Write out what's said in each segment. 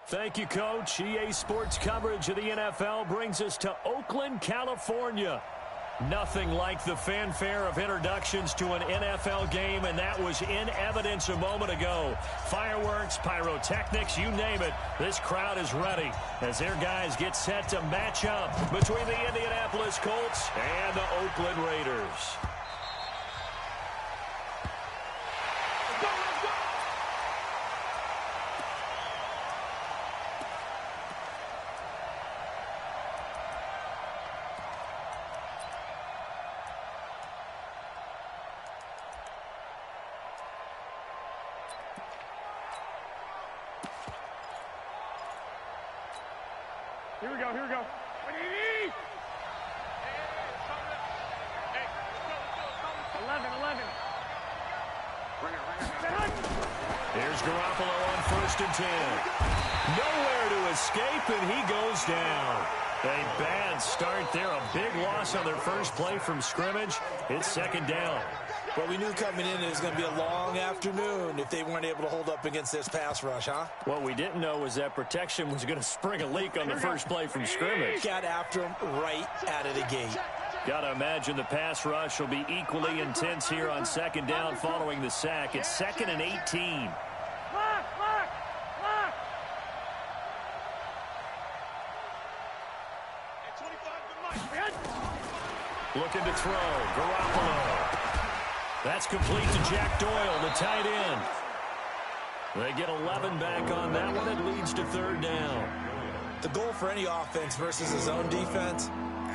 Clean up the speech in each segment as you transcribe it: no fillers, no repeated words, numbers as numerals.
Thank you, Coach. EA Sports coverage of the NFL brings us to Oakland, California. Nothing like the fanfare of introductions to an NFL game, and that was in evidence a moment ago. Fireworks, pyrotechnics, you name it. This crowd is ready as their guys get set to match up between the Indianapolis Colts and the Oakland Raiders. Here we go, here we go. Hey, 11. Here's Garoppolo on 1st and 10. Nowhere to escape, and he goes down. A bad start there. A big loss on their first play from scrimmage. It's 2nd down. But we knew coming in it was going to be a long afternoon if they weren't able to hold up against this pass rush, huh? What we didn't know was that protection was going to spring a leak on the first play from scrimmage. Got after him right out of the gate. Got to imagine the pass rush will be equally intense here on 2nd down following the sack. It's 2nd and 18. Looking to throw. Garoppolo. That's complete to Jack Doyle, the tight end. They get 11 back on that one. It leads to 3rd down. The goal for any offense versus his own defense,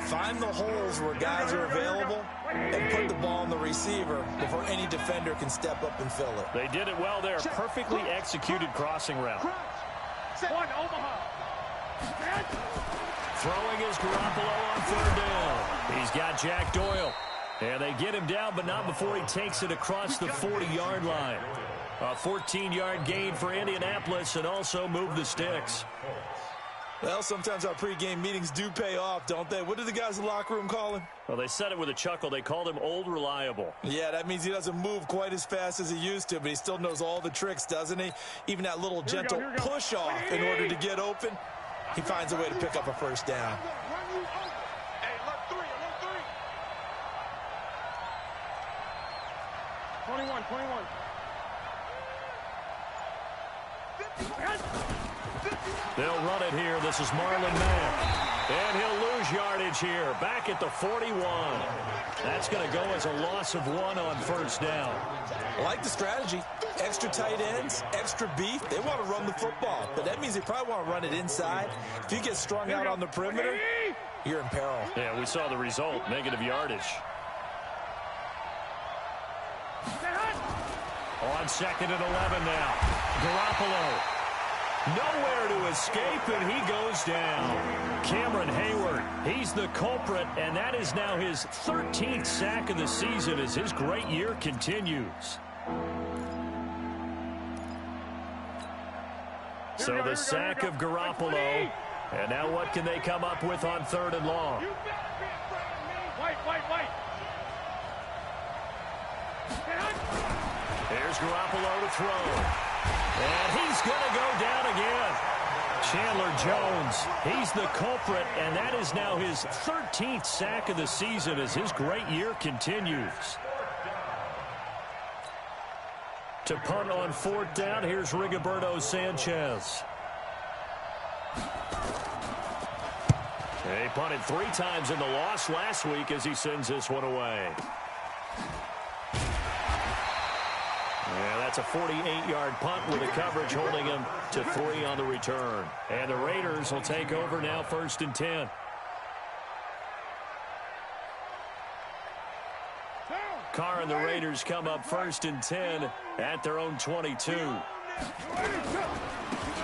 find the holes where guys are available and put the ball on the receiver before any defender can step up and fill it. They did it well there. Perfectly executed crossing route. One, Omaha. Throwing is Garoppolo on 3rd down. He's got Jack Doyle. And they get him down, but not before he takes it across the 40-yard line. A 14-yard gain for Indianapolis and also move the sticks. Well, sometimes our pregame meetings do pay off, don't they? What did the guys in the locker room call him? Well, they said it with a chuckle. They called him Old Reliable. Yeah, that means he doesn't move quite as fast as he used to, but he still knows all the tricks, doesn't he? Even that little gentle push-off in order to get open, he finds a way to pick up a 1st down. 21. They'll run it here. This is Marlon Mack. And he'll lose yardage here. Back at the 41. That's going to go as a loss of 1 on 1st down. I like the strategy. Extra tight ends, extra beef. They want to run the football, but that means they probably want to run it inside. If you get strung out on the perimeter, you're in peril. Yeah, we saw the result. Negative yardage. On 2nd and 11 now. Garoppolo. Nowhere to escape, and he goes down. Cameron Hayward, he's the culprit, and that is now his 13th sack of the season as his great year continues. So the sack of Garoppolo, and now what can they come up with on 3rd and long? White. Here's Garoppolo to throw. And he's going to go down again. Chandler Jones, he's the culprit, and that is now his 13th sack of the season as his great year continues. To punt on 4th down, here's Rigoberto Sanchez. He punted 3 times in the loss last week as he sends this one away. Yeah, that's a 48-yard punt with the coverage holding him to 3 on the return. And the Raiders will take over now 1st and 10. Carr and the Raiders come up 1st and 10 at their own 22.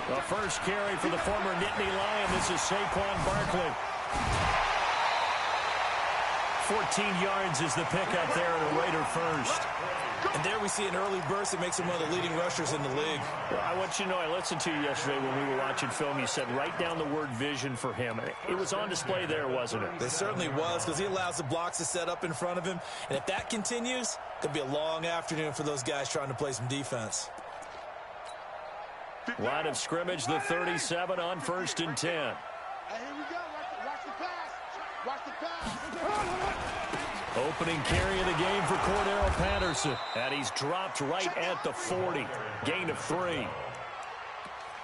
The first carry for the former Nittany Lion. This is Saquon Barkley. 14 yards is the pickup there at a Raider first. And there we see an early burst that makes him one of the leading rushers in the league. Well, I want you to know, I listened to you yesterday when we were watching film. You said write down the word vision for him. It was on display there, wasn't it? It certainly was, because he allows the blocks to set up in front of him. And if that continues, it could be a long afternoon for those guys trying to play some defense. Line of scrimmage, the 37 on 1st and 10. Hey, here we go. Watch the pass. Watch the pass. Opening carry of the game for Cordero Patterson. And he's dropped right at the 40. Gain of 3.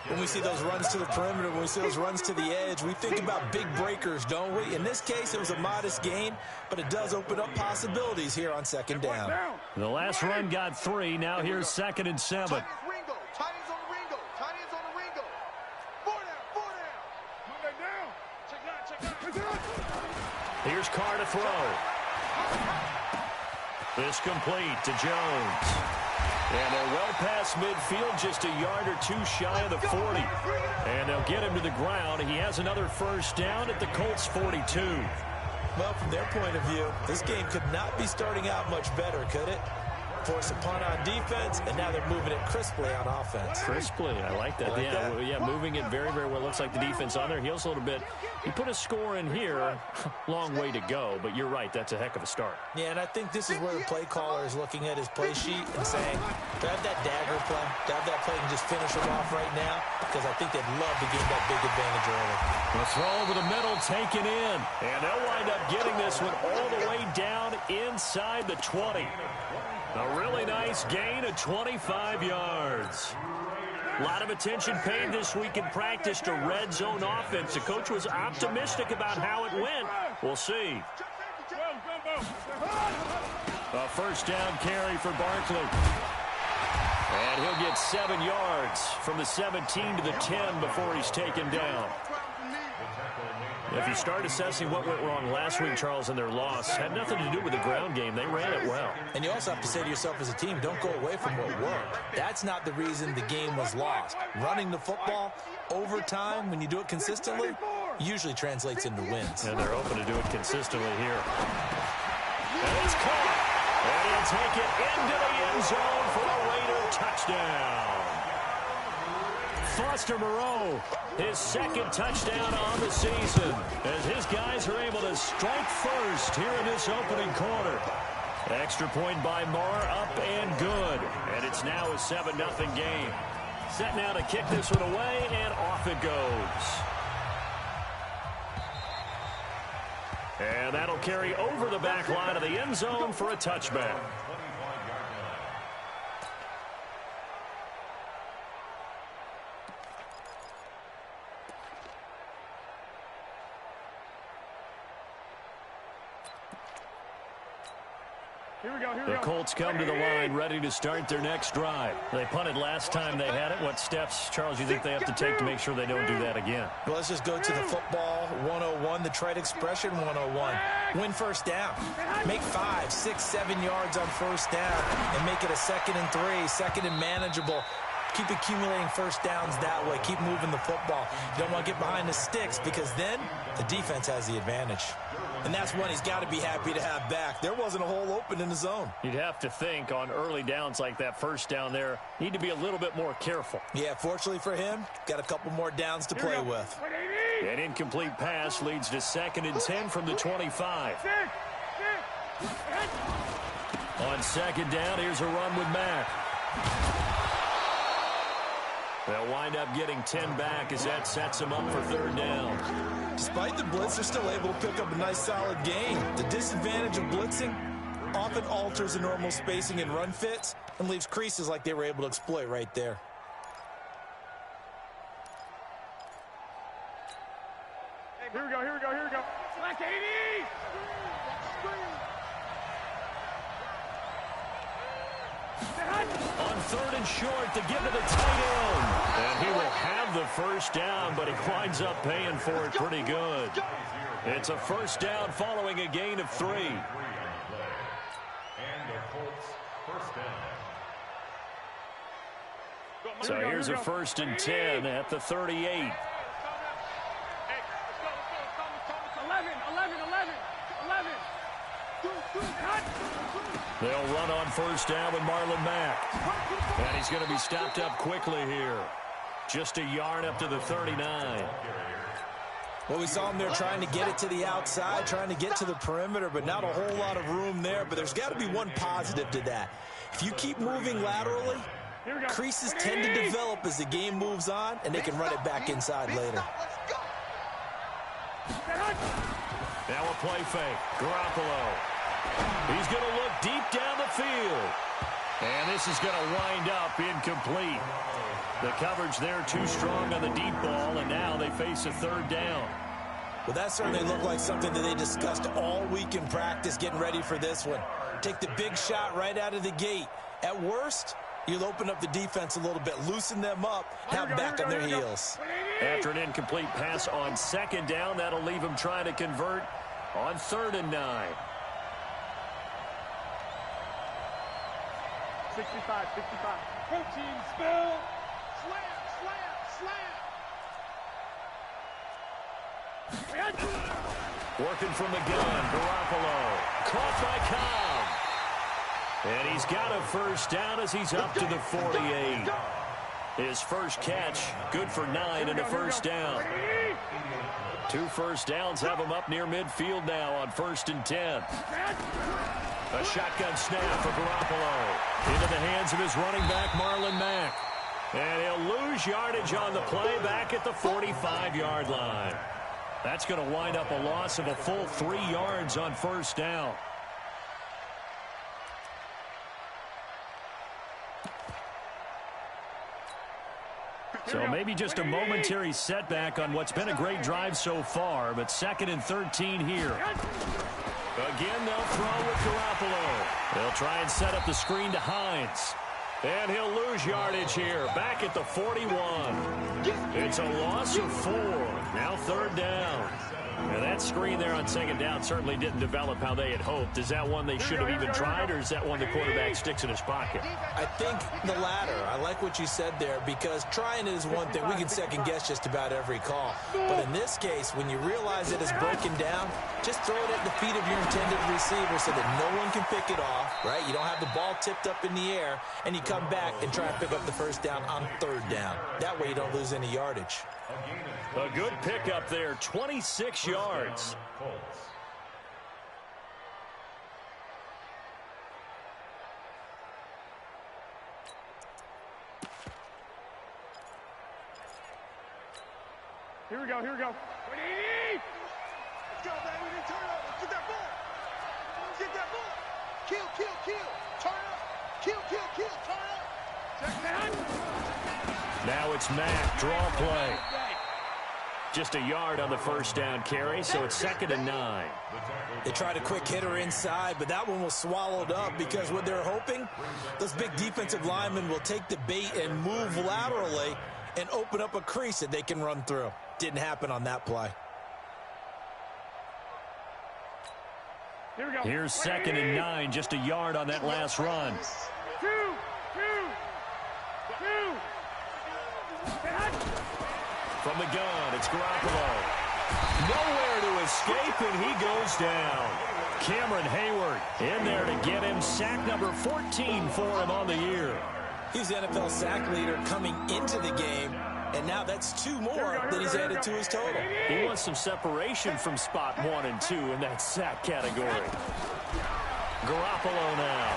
When we see those runs to the perimeter, when we see those runs to the edge, we think about big breakers, don't we? In this case, it was a modest gain, but it does open up possibilities here on 2nd down. The last run got 3. Now here's 2nd and 7. Tight ends on the Ringo. Tight ends on the Ringo. 4 down. Move that down. Check that. Here's Carr to throw. This complete to Jones. And they're well past midfield, just a yard or 2 shy of the 40. And they'll get him to the ground. He has another 1st down at the Colts 42. Well, from their point of view, this game could not be starting out much better, could it? Force a punt on defense, and now they're moving it crisply on offense. Crisply, I like that. Yeah, moving it very, very well. Looks like the defense on their heels a little bit. He put a score in here. Long way to go, but you're right. That's a heck of a start. Yeah, and I think this is where the play caller is looking at his play sheet and saying, do I have that dagger play? Do I have that play and just finish him off right now? Because I think they'd love to gain that big advantage early. The throw over the middle taken in. And they'll wind up getting this one all the way down inside the 20. A really nice gain of 25 yards. A lot of attention paid this week in practice to red zone offense. The coach was optimistic about how it went. We'll see. A 1st down carry for Barkley. And he'll get 7 yards from the 17 to the 10 before he's taken down. If you start assessing what went wrong last week, Charles, in their loss, had nothing to do with the ground game. They ran it well. And you also have to say to yourself as a team, don't go away from what worked. That's not the reason the game was lost. Running the football over time, when you do it consistently, usually translates into wins. And they're open to do it consistently here. And it's caught. And he'll take it into the end zone for a Raider touchdown. Foster Moreau, his 2nd touchdown on the season, as his guys are able to strike first here in this opening quarter. Extra point by Moore, up and good. And it's now a 7-0 game. Set now to kick this one away, and off it goes. And that'll carry over the back line of the end zone for a touchback. The Colts come to the line, ready to start their next drive. They punted last time they had it. What steps, Charles, you think they have to take to make sure they don't do that again? Well, let's just go to the football 101, the trade expression 101. Win 1st down. Make 5, 6, 7 yards on 1st down and make it a 2nd and 3, 2nd and manageable. Keep accumulating 1st downs that way. Keep moving the football. You don't want to get behind the sticks because then the defense has the advantage. And that's one he's got to be happy to have back. There wasn't a hole open in the zone. You'd have to think on early downs like that 1st down there, need to be a little bit more careful. Yeah, fortunately for him, got a couple more downs to play with. An incomplete pass leads to 2nd and 10 from the 25. On 2nd down, here's a run with Mack. They'll wind up getting 10 back as that sets them up for 3rd down. Despite the blitz, they're still able to pick up a nice solid gain. The disadvantage of blitzing often alters the normal spacing and run fits and leaves creases like they were able to exploit right there. Here we go. Black 80! On 3rd and short to give to the tight end. And he will have the 1st down, but he winds up paying for it pretty good. It's a 1st down following a gain of 3. And the Colts 1st down. So here's a 1st and 10 at the 38. 11. They'll run on 1st down with Marlon Mack. And he's going to be stopped up quickly here. Just a yard up to the 39. Well, we saw him there trying to get it to the outside, trying to get to the perimeter, but not a whole lot of room there. But there's got to be one positive to that. If you keep moving laterally, Creases tend to develop as the game moves on, and they can run it back inside later. Now a play fake. Garoppolo. He's going to look deep down the field. And this is going to wind up incomplete. The coverage there too strong on the deep ball, and now they face a third down. Well, that certainly looked like something that they discussed all week in practice getting ready for this one. Take the big shot right out of the gate. At worst, you'll open up the defense a little bit, loosen them up, now back on their heels. After an incomplete pass on second down, that'll leave him trying to convert on 3rd and 9. 65, 65. Protein spill. Slam, slam, slam. Working from the gun, Garoppolo. Caught by Cobb. And he's got a first down as he's up to the 48. His first catch, good for 9 and a first down. 2 first downs have him up near midfield now on 1st and 10. A shotgun snap for Garoppolo. Into the hands of his running back, Marlon Mack. And he'll lose yardage on the play back at the 45-yard line. That's going to wind up a loss of a full 3 yards on 1st down. So maybe just a momentary setback on what's been a great drive so far, but 2nd and 13 here. Again, they'll throw with Garoppolo. They'll try and set up the screen to Hines. And he'll lose yardage here, back at the 41. It's a loss of 4. Now 3rd down. Now that screen there on 2nd down certainly didn't develop how they had hoped. Is that one they should have even tried, or is that one the quarterback sticks in his pocket? I think the latter. I like what you said there, because trying it is one thing. We can second guess just about every call. But in this case, when you realize it is broken down, just throw it at the feet of your intended receiver so that no one can pick it off, right? You don't have the ball tipped up in the air, and you come back and try and pick up the first down on 3rd down. That way you don't lose any yardage. A good pickup there, 26 yards. Here we go, here we go. Let's go, baby. Turn up. Let's get that ball. Get that ball. Kill, kill, kill. Turn up. Kill, kill, kill. Turn up. Check that. Now it's Mack, draw play. Just a yard on the first down carry, so it's 2nd and 9. They tried a quick hitter inside, but that one was swallowed up because what they're hoping, those big defensive linemen will take the bait and move laterally and open up a crease that they can run through. Didn't happen on that play. Here we go. Here's 2nd and 9, just a yard on that last run. 2. From the gun, it's Garoppolo. Nowhere to escape, and he goes down. Cameron Hayward in there to get him. Sack number 14 for him on the year. He's the NFL sack leader coming into the game, and now that's 2 more that he's added to his total. He wants some separation from spot 1 and 2 in that sack category. Garoppolo now.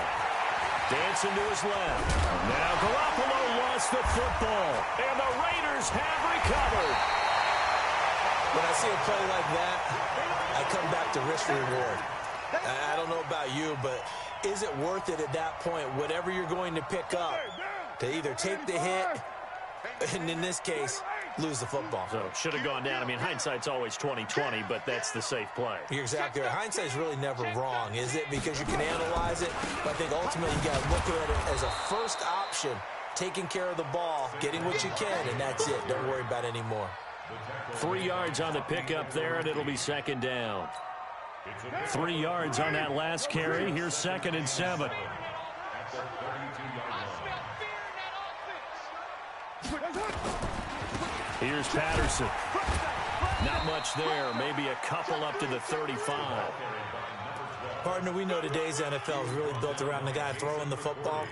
Dancing to his left. Now Garoppolo lost the football, and the Raiders have recovered. When I see a play like that, I come back to risk reward. I don't know about you, but is it worth it at that point, whatever you're going to pick up, to either take the hit, and in this case, lose the football? So should have gone down. I mean, hindsight's always 20/20, but that's the safe play. You're exactly right. Hindsight's really never wrong, is it? Because you can analyze it, but I think ultimately you got to look at it as a first option, taking care of the ball, getting what you can, and that's it. Don't worry about any more. 3 yards on the pickup there, and it'll be 2nd down. 3 yards on that last carry. Here's 2nd and 7. Here's Patterson. Not much there. Maybe a couple up to the 35. Partner, we know today's NFL is really built around the guy throwing the football.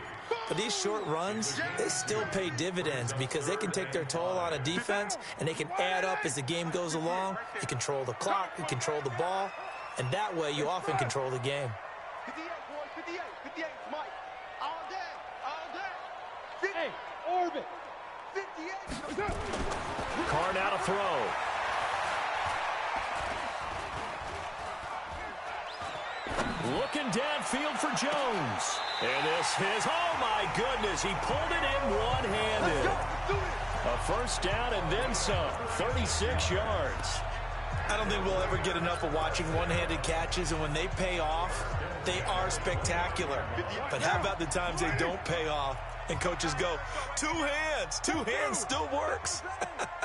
But these short runs, they still pay dividends because they can take their toll on a defense, and they can add up as the game goes along. You control the clock, you control the ball, and that way you often control the game. 58, boy, 58, 58, Mike. All day, all day. Hey, orbit. 58. Carr now to throw. Looking downfield for Jones. And this is, oh my goodness, he pulled it in one-handed. A first down and then some, 36 yards. I don't think we'll ever get enough of watching one-handed catches, and when they pay off, they are spectacular. But how about the times they don't pay off, and coaches go, two hands still works.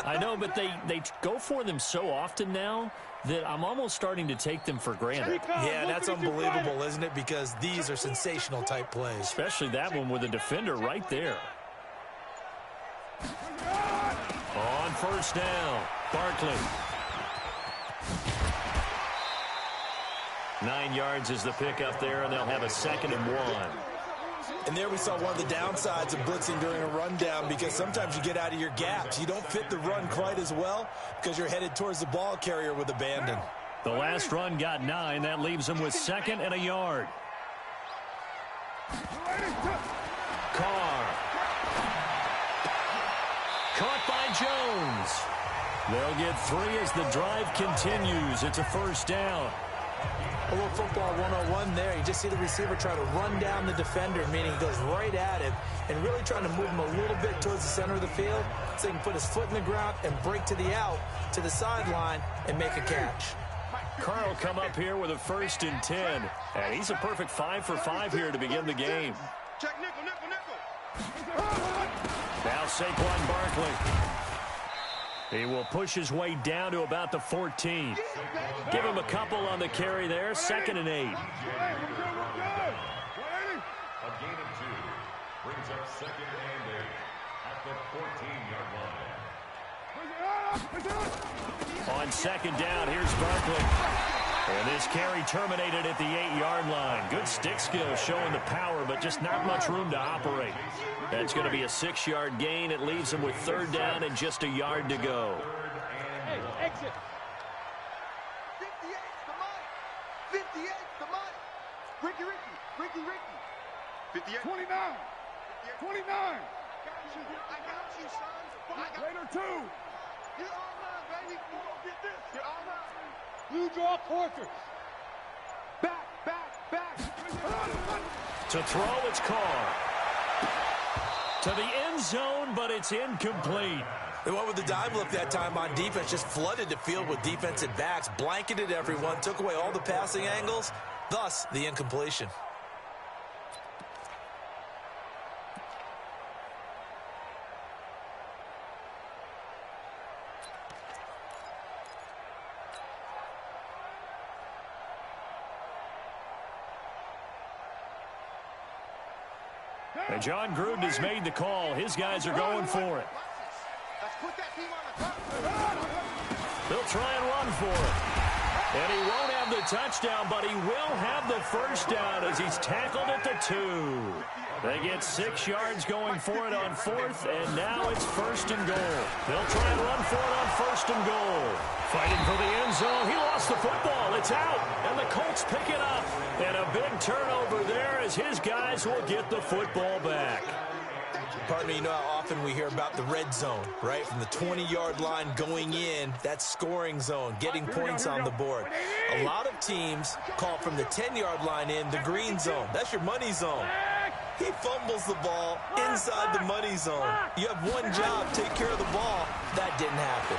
I know, but they go for them so often now that I'm almost starting to take them for granted. Yeah, that's unbelievable, isn't it? Because these are sensational type plays. Especially that one with a defender right there. On first down, Barkley. 9 yards is the pickup there, and they'll have a 2nd and 1. And there we saw one of the downsides of blitzing during a rundown, because sometimes you get out of your gaps. You don't fit the run quite as well because you're headed towards the ball carrier with abandon. The last run got 9. That leaves them with 2nd and a yard. Carr. Caught by Jones. They'll get 3 as the drive continues. It's a first down. A little football 101 there. You just see the receiver try to run down the defender, meaning he goes right at him and really trying to move him a little bit towards the center of the field so he can put his foot in the ground and break to the out, to the sideline, and make a catch. Carr will come up here with a 1st and 10. And he's a perfect 5 for 5 here to begin the game. Check nickel. Now Saquon Barkley. He will push his way down to about the 14. Give him a couple on the carry there. 2nd and 8. A gain of 2 brings up 2nd and 8 at the 14-yard line. On 2nd down, here's Barkley. And this carry terminated at the 8-yard line. Good stick skill showing the power, but just not much room to operate. That's going to be a 6-yard gain. It leaves him with 3rd down and just a yard to go. Hey, exit. 58's the money. 58's the money. Ricky. 58. 29. 29. I got you, son. Raider 2. You're online, baby. You gonna get this. You're online. Blue draw quarters. Back. To throw, it's Carr. To the end zone, but it's incomplete. They went with the dime look that time on defense, just flooded the field with defensive backs, blanketed everyone, took away all the passing angles, thus the incompletion. And John Gruden has made the call. His guys are going for it. Let's put that team on the top. They'll try and run for it. And he won't have the touchdown, but he will have the first down as he's tackled at the 2. They get 6 yards going for it on 4th, and now it's 1st and goal. They'll try and run for it on 1st and goal. Fighting for the end zone. He lost the football. It's out, and the Colts pick it up. And a big turnover there as his guys will get the football back. Pardon me, you know how often we hear about the red zone, right? From the 20-yard line going in, that's scoring zone, getting points on the board. A lot of teams call from the 10-yard line in the green zone. That's your money zone. He fumbles the ball inside the money zone. You have one job, take care of the ball. That didn't happen.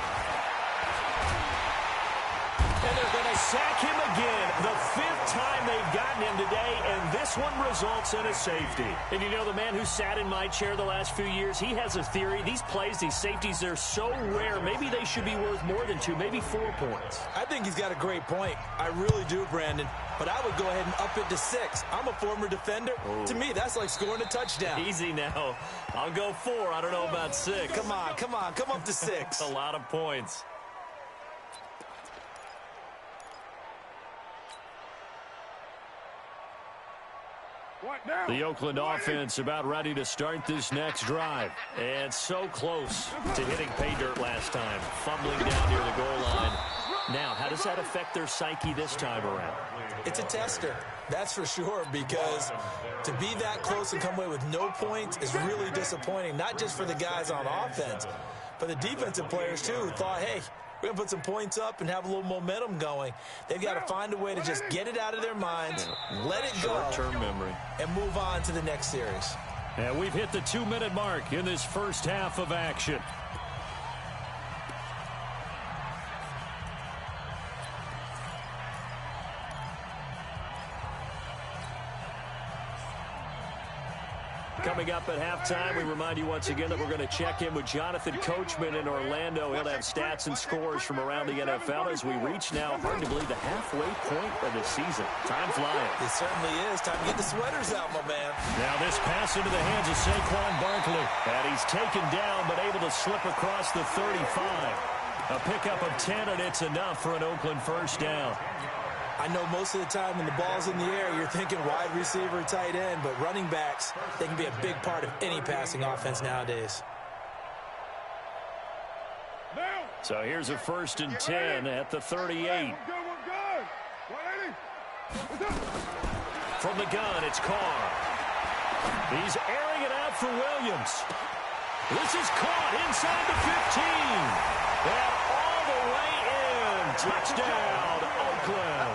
And they're going to sack him again. The 5th time they've gotten him today, and this one results in a safety. And you know, the man who sat in my chair the last few years, he has a theory. These plays, these safeties, they're so rare. Maybe they should be worth more than 2, maybe 4 points. I think he's got a great point. I really do, Brandon. But I would go ahead and up it to 6. I'm a former defender. To me, that's like scoring a touchdown. Easy now. I'll go 4. I don't know about 6. Come on. Come up to 6. A lot of points. The Oakland offense about ready to start this next drive. And so close to hitting pay dirt last time. Fumbling down near the goal line. Now, how does that affect their psyche this time around? It's a tester, that's for sure, because to be that close and come away with no points is really disappointing, not just for the guys on offense, but the defensive players, too, who thought, hey, we're going to put some points up and have a little momentum going. They've got to find a way to just get it out of their minds, let it go, short-term memory, and move on to the next series. And we've hit the 2-minute mark in this first half of action. Coming up at halftime, we remind you once again that we're going to check in with Jonathan Coachman in Orlando. He'll have stats and scores from around the NFL as we reach now, hard to believe, the halfway point of the season. Time flying. It certainly is. Time to get the sweaters out, my man. Now this pass into the hands of Saquon Barkley. And he's taken down but able to slip across the 35. A pickup of 10, and it's enough for an Oakland first down. I know most of the time when the ball's in the air, you're thinking wide receiver, tight end, but running backs, they can be a big part of any passing offense nowadays. So here's a 1st and 10 at the 38. From the gun, it's Carr. He's airing it out for Williams. This is caught inside the 15. And all the way in. Touchdown, Oakland.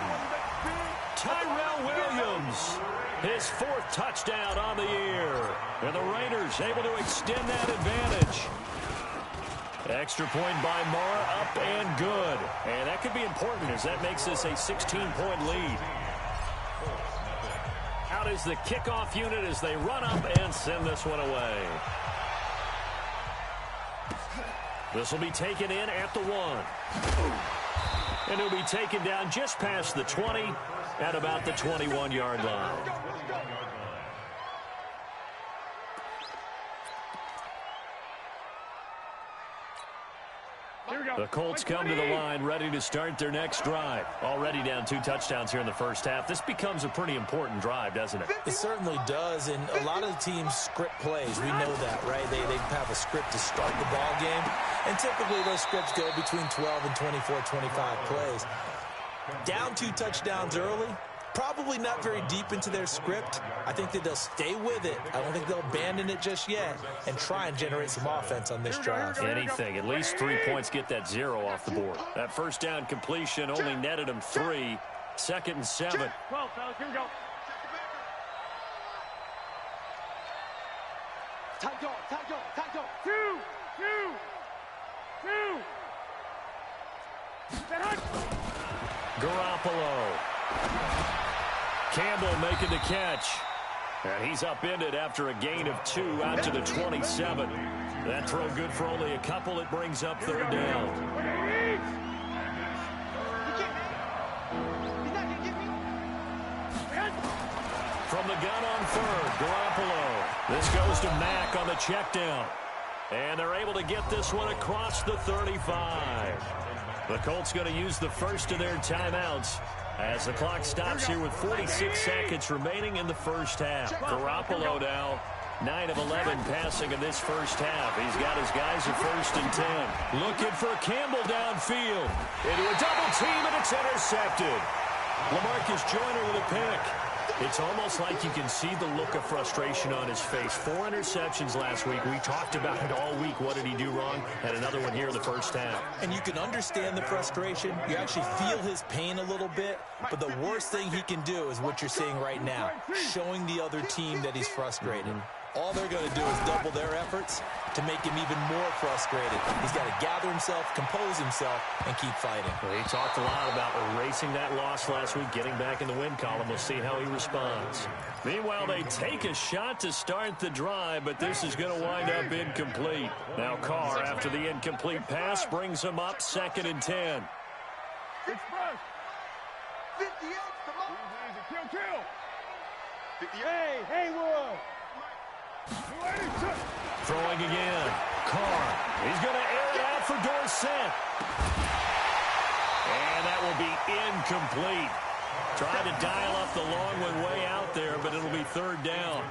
Tyrell Williams, his 4th touchdown on the year. And the Raiders able to extend that advantage. Extra point by Mara, up and good. And that could be important as that makes this a 16-point lead. Out is the kickoff unit as they run up and send this one away. This will be taken in at the 1. And it'll be taken down just past the 20 at about the 21-yard line. The Colts come to the line ready to start their next drive. Already down 2 touchdowns here in the first half. This becomes a pretty important drive, doesn't it? It certainly does, and a lot of the teams script plays. We know that, right? They have a script to start the ball game, and typically those scripts go between 12 and 24, 25 plays. Down 2 touchdowns early, probably not very deep into their script. I think that they'll stay with it. I don't think they'll abandon it just yet and try and generate some offense on this drive. Anything. At least 3 points, get that 0 off the board. That first down completion only netted them 3. 2nd and 7. 12, fellas, here we go. Tight dog, tight dog, tight dog. 2. Garoppolo. Campbell making the catch. And he's upended after a gain of 2 out to the 27. That throw good for only a couple. It brings up 3rd down. From the gun on 3rd, Garoppolo. This goes to Mack on the check down. And they're able to get this one across the 35. The Colts going to use the first of their timeouts as the clock stops here with 46 seconds remaining in the first half. Garoppolo now 9 of 11 passing in this first half. He's got his guys at 1st and 10. Looking for Campbell downfield. Into a double team, and it's intercepted. LaMarcus Joyner with a pick. It's almost like you can see the look of frustration on his face. 4 interceptions last week. We talked about it all week. What did he do wrong? And another one here in the first half. And you can understand the frustration. You actually feel his pain a little bit. But the worst thing he can do is what you're seeing right now, showing the other team that he's frustrated. All they're going to do is double their efforts to make him even more frustrated. He's got to gather himself, compose himself, and keep fighting. Well, he talked a lot about erasing that loss last week, getting back in the win column. We'll see how he responds. Meanwhile, they take a shot to start the drive, but this is going to wind up incomplete. Now Carr, after the incomplete pass, brings him up 2nd and 10. Express. 58, come on. Easy, kill. 58. Hey, Haywood. Throwing again. Carr. He's going to air it out for Dorsett. And that will be incomplete. Trying to dial up the long one way out there, but it'll be 3rd down.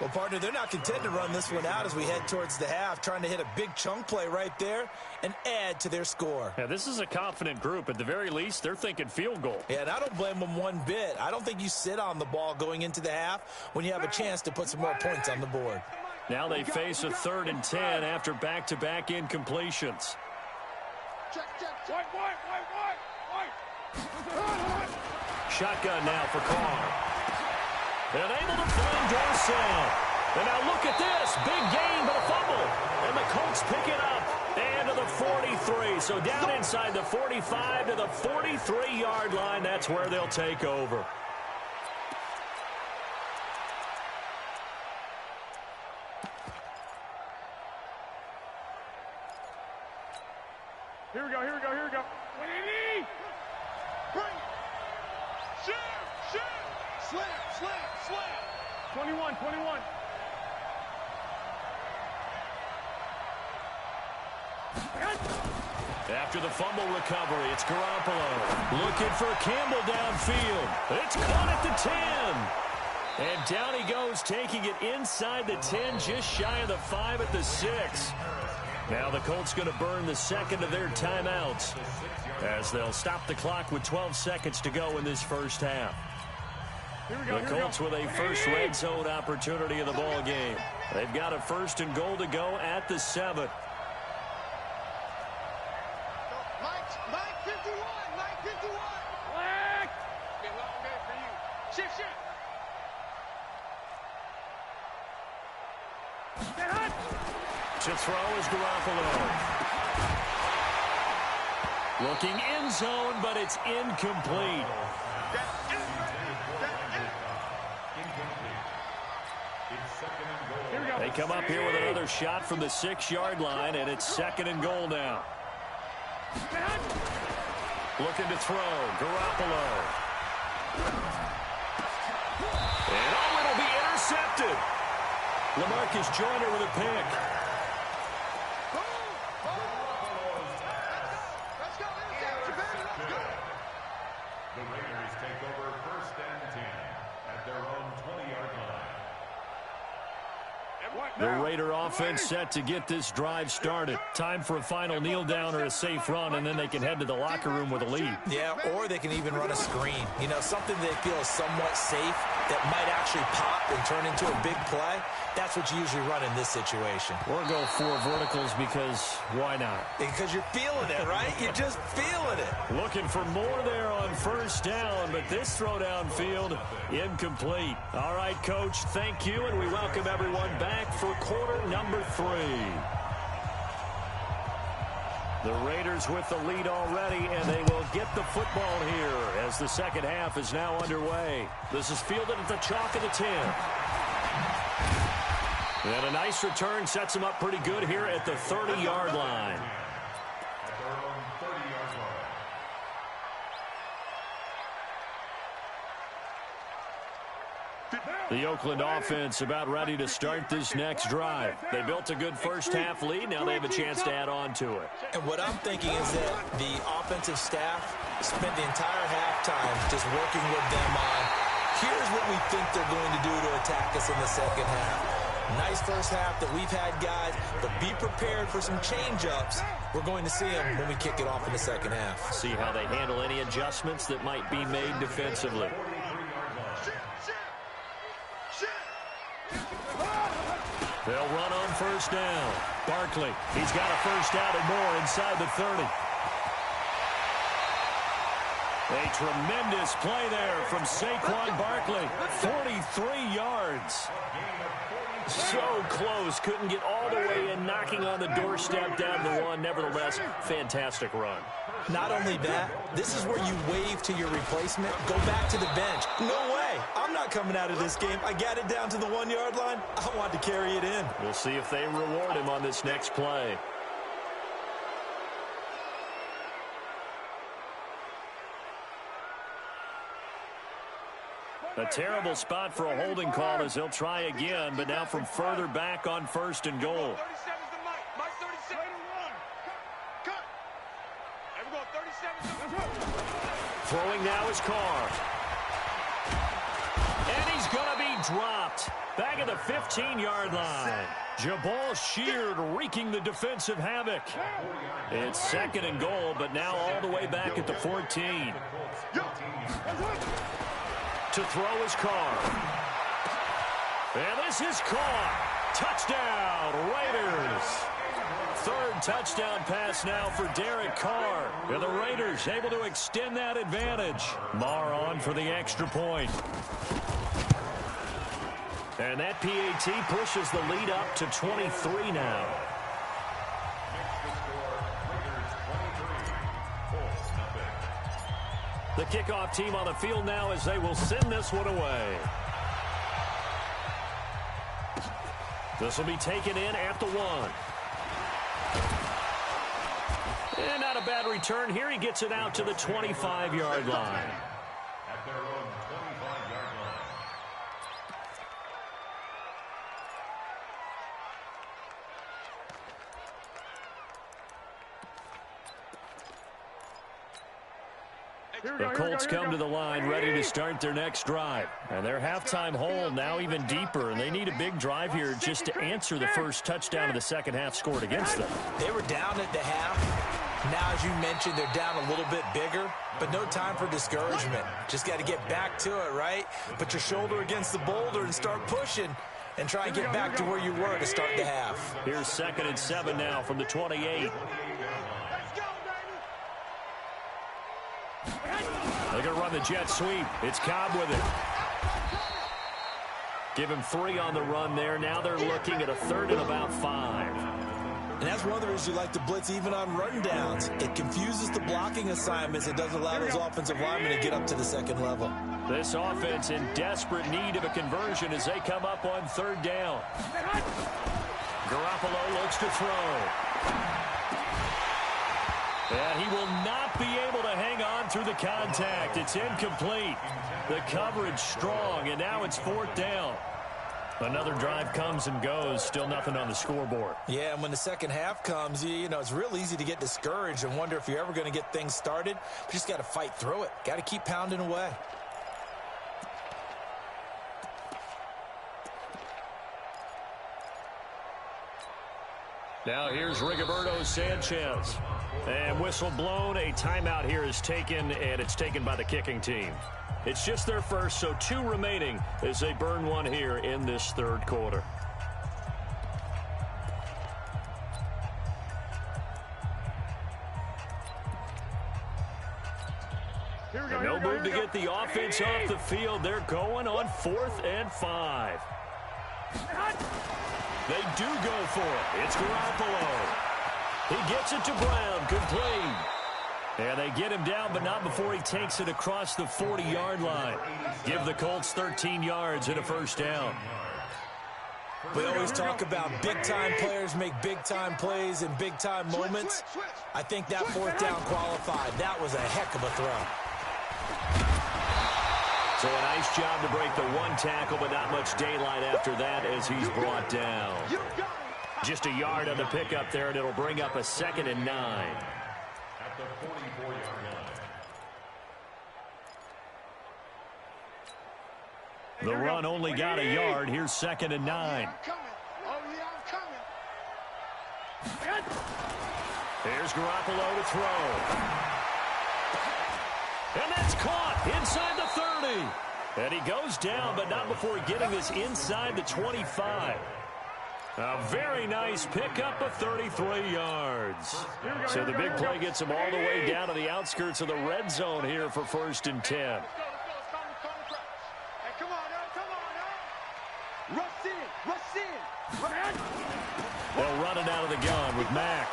Well, partner, they're not content to run this one out as we head towards the half, trying to hit a big chunk play right there and add to their score. Yeah, this is a confident group. At the very least, they're thinking field goal. Yeah, and I don't blame them one bit. I don't think you sit on the ball going into the half when you have a chance to put some more points on the board. Now they face a 3rd and 10 after back-to-back incompletions. Shotgun now for Carr. And able to find Dorsett. And now look at this. Big gain, but a fumble. And the Colts pick it up. And to the 43. So down inside the 45 to the 43-yard line. That's where they'll take over. Here we go, here we go, here we go. Bring it. Shoot. Slam. 21. After the fumble recovery, it's Garoppolo. Looking for Campbell downfield. It's caught at the 10. And down he goes, taking it inside the 10, just shy of the 5 at the 6. Now the Colts going to burn the second of their timeouts as they'll stop the clock with 12 seconds to go in this first half. The Colts with a first red zone opportunity of the ball game. They've got a 1st and goal to go at the 7. Mike 51. Black. Been a long day for you. Shift. To throw is Garoppolo. Looking end zone, but it's incomplete. They come up here with another shot from the 6-yard line, and it's 2nd and goal now. Looking to throw, Garoppolo. And it'll be intercepted. LaMarcus Joyner with a pick. Let's go. The Raiders take over 1st and 10 at their own 20-yard line. The Raider offense set to get this drive started. Time for a final kneel down or a safe run, and then they can head to the locker room with a lead. Yeah, or they can even run a screen. You know, something they feel is somewhat safe that might actually pop and turn into a big play. That's what you usually run in this situation. Or go 4 verticals because why not? Because you're feeling it, right? You're just feeling it. Looking for more there on 1st down, but this throw downfield incomplete. All right, Coach, thank you, and we welcome everyone back for quarter number 3. The Raiders with the lead already, and they will get the football here as the second half is now underway. This is fielded at the chalk of the 10. And a nice return sets them up pretty good here at the 30-yard line. The Oakland offense about ready to start this next drive. They built a good first half lead. Now they have a chance to add on to it. And what I'm thinking is that the offensive staff spent the entire halftime just working with them on, here's what we think they're going to do to attack us in the second half. Nice first half that we've had, guys, but be prepared for some change-ups. We're going to see them when we kick it off in the second half. See how they handle any adjustments that might be made defensively. They'll run on 1st down. Barkley, he's got a 1st down and more inside the 30. A tremendous play there from Saquon Barkley. 43 yards. So close. Couldn't get all the way in, knocking on the doorstep down to the 1. Nevertheless, fantastic run. Not only that, this is where you wave to your replacement, go back to the bench. No way. I'm not coming out of this game. I got it down to the 1-yard line. I want to carry it in. We'll see if they reward him on this next play. A terrible spot for a holding call as he'll try again, but now from further back on 1st and goal. 37's the Mike. Mike 37. Cut. There we go. 37's the Throwing now is Carr. And he's going to be dropped. Back at the 15-yard line. Jabal sheared, wreaking the defensive havoc. It's 2nd and goal, but now all the way back at the 14. To throw his Carr. And this is caught. Touchdown, Raiders. 3rd touchdown pass now for Derek Carr. And the Raiders able to extend that advantage. Marr on for the extra point. And that PAT pushes the lead up to 23 now. The kickoff team on the field now as they will send this one away. This will be taken in at the 1. And not a bad return here. He gets it out to the 25-yard line. At their own 25-yard line. The Colts come to the line ready to start their next drive. And their halftime hole now even deeper. And they need a big drive here just to answer the first touchdown of the second half scored against them. They were down at the half. Now, as you mentioned, they're down a little bit bigger. But no time for discouragement. Just got to get back to it, right? Put your shoulder against the boulder and start pushing. And try and get back to where you were to start the half. Here's 2nd and 7 now from the 28. They're going to run the jet sweep. It's Cobb with it. Give him 3 on the run there. Now they're looking at a 3rd and about 5. And that's one of the reasons you like to blitz even on run downs. It confuses the blocking assignments. It doesn't allow those offensive linemen to get up to the 2nd level. This offense in desperate need of a conversion as they come up on 3rd down. Garoppolo looks to throw. And he will not be able to hang on through the contact. It's incomplete. The coverage strong, and now it's 4th down. Another drive comes and goes. Still nothing on the scoreboard. Yeah, and when the second half comes, you know, it's real easy to get discouraged and wonder if you're ever going to get things started. You just got to fight through it. Got to keep pounding away. Now here's Rigoberto Sanchez. And whistle blown. A timeout here is taken, and it's taken by the kicking team. It's just their first, so 2 remaining as they burn one here in this 3rd quarter. No move to get the offense off the field. They're going on 4th and 5. They do go for it. It's Garoppolo. He gets it to Brown. Complete. And they get him down, but not before he takes it across the 40-yard line. Give the Colts 13 yards and a 1st down. We always talk about big-time players make big-time plays in big-time moments. I think that 4th down qualified. That was a heck of a throw. So a nice job to break the 1 tackle, but not much daylight after that as he's brought down. Just a yard on the pickup there, and it'll bring up a 2nd and 9. At the 44-yard line. The run only got a yard. Here's 2nd and 9. I'm coming. Oh, yeah, I'm coming. Here's Garoppolo to throw. And that's caught inside the 30. And he goes down, but not before getting this inside the 25. A very nice pickup of 33 yards. So the big play gets him all the way down to the outskirts of the red zone here for 1st and 10. Hey, come on now. Rush in. They'll run it out of the gun with Mack.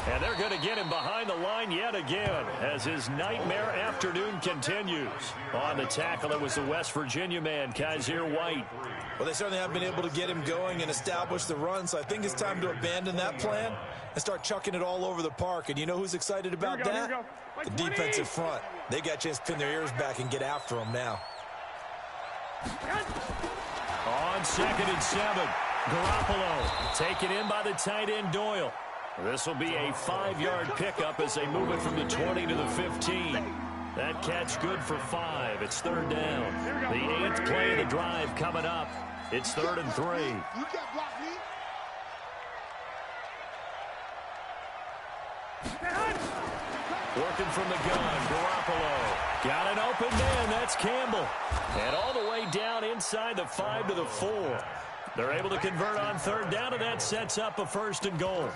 And they're going to get him behind the line yet again as his nightmare afternoon continues. On the tackle, it was the West Virginia man, Kaiser White. Well, they certainly have been able to get him going and establish the run, so I think it's time to abandon that plan and start chucking it all over the park. And you know who's excited about that? The defensive front. They got a chance to pin their ears back and get after him now. On 2nd and 7, Garoppolo taken in by the tight end Doyle. This will be a 5-yard pickup as they move it from the 20 to the 15. That catch good for 5. It's third down. The 8th play of the drive coming up. It's 3rd and 3. You can't block me. Working from the gun, Garoppolo. Got an open man, that's Campbell. And all the way down inside the 5 to the 4. They're able to convert on third down, and that sets up a 1st and goal.